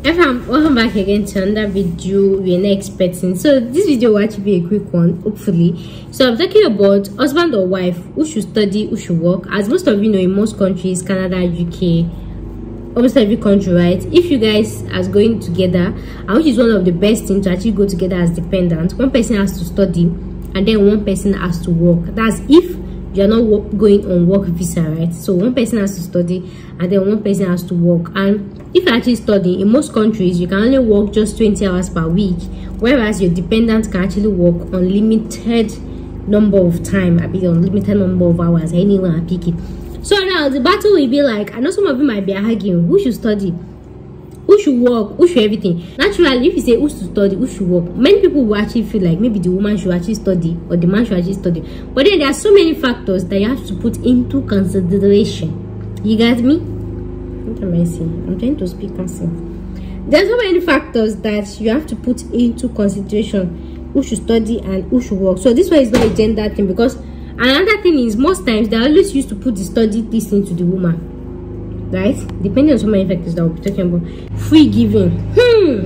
Welcome back again to another video we're not expecting. So this video will actually be a quick one, hopefully. So I'm talking about husband or wife who should study, who should work. As most of you know, in most countries, Canada, UK, almost every country, right, if you guys are going together, and which is one of the best things to actually go together as dependents, one person has to study and then one person has to work. That's if you're not going on work visa, right? So one person has to study and then one person has to work. And if you actually study, in most countries you can only work just 20 hours per week, whereas your dependent can actually work unlimited number of time, a bit unlimited number of hours, anyone pick it. So now the battle will be like, I know some of you might be arguing who should study, who should work, who should everything. Naturally, if you say who should study, who should work, many people will actually feel like maybe the woman should actually study or the man should actually study. But then there are so many factors that you have to put into consideration. You got me? What am I saying? I'm trying to speak consent. There are so many factors that you have to put into consideration. Who should study and who should work. So this one is not a gender thing, because another thing is most times they always used to put the study this into the woman. Right, depending on so many factors that we'll be talking about. Free giving,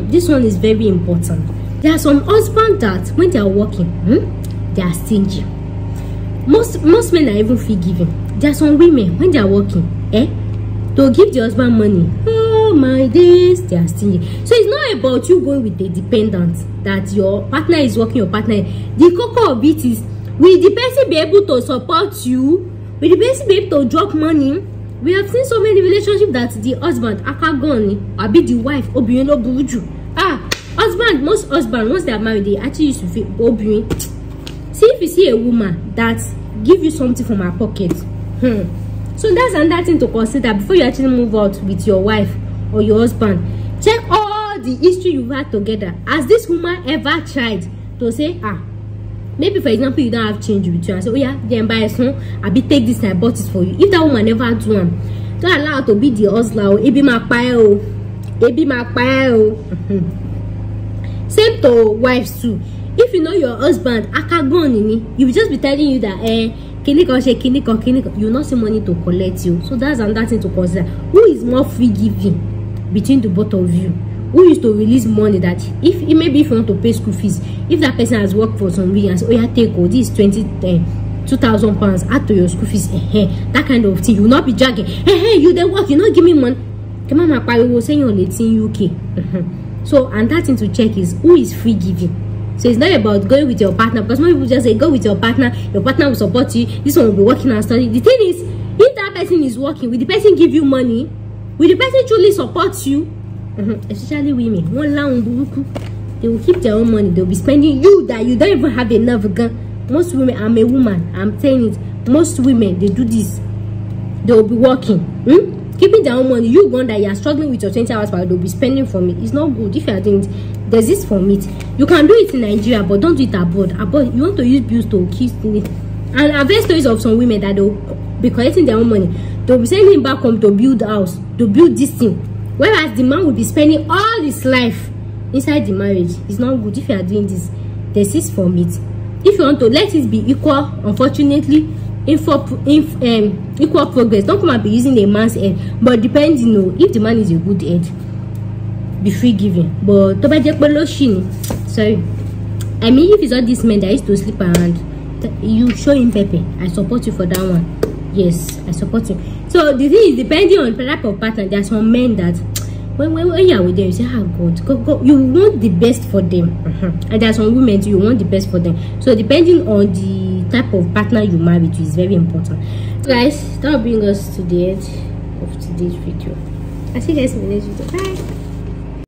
this one is very important. There are some husbands that when they are working, they are stingy. Most men are even free giving. There are some women when they are working, to give the husband money, oh my days, they are stingy. So it's not about you going with a dependent that your partner is working, your partner. The cocoa of it is, will the person be able to support you? Will the person be able to drop money? We have seen so many relationships that the husband akagoni or be the wife obìnrin ló burú jù. Husband, most husbands once they are married, they actually used to feel obìnrin. See, if you see a woman that give you something from her pocket, so that's another thing to consider before you actually move out with your wife or your husband. Check all the history you've had together. Has this woman ever tried to say, maybe for example you don't have change with you and say, oh yeah, then buy a son, I be take this, I bought it for you. If that woman never do one, don't allow her to be the hustler. Ebi ma pile, ebi ma pile. Same to wives too. If you know your husband akagoni, he will just be telling you that kiniko, you will not see money to collect you. So that's another thing to consider. Who is more free giving between the both of you? Who used to release money that if maybe if you want to pay school fees, if that person has worked for some reason and say, oh yeah, take this 2,000 pounds add to your school fees, that kind of thing, you will not be dragging, you then work, you not give me money. Come on, my will say you're late in UK. So and that thing to check is who is free giving. So it's not about going with your partner, because most people just say go with your partner will support you, this one will be working and studying. The thing is, if that person is working, will the person give you money? Will the person truly support you? Especially women, they will keep their own money. They will be spending you that you don't even have enough gun. Most women, I'm a woman, I'm saying it, most women, they do this. They will be working, keeping their own money. You gone that you are struggling with your 20 hours per day, they'll be spending from it. It's not good. If you are doing it, there's this from it. You can do it in Nigeria, but don't do it abroad. You want to use bills to keep it. And I've heard stories of some women that they'll be collecting their own money. They'll be sending him back home to build a house, to build this thing. Whereas the man will be spending all his life inside the marriage. It's not good. If you are doing this, there's this from it. If you want to let it be equal, unfortunately, equal progress. Don't come and be using a man's head. But depending on if the man is a good head, be free giving. But sorry, I mean, if it's all these men that used to sleep around, you show him Pepe. I support you for that one. Yes, I support you. So the thing is, depending on the type of partner, there are some men that when you are with them, you say, God, go, you want the best for them. And there are some women too, you want the best for them. So depending on the type of partner you marry to is very important. So guys, that will bring us to the end of today's video. I'll see you guys in the next video. Bye.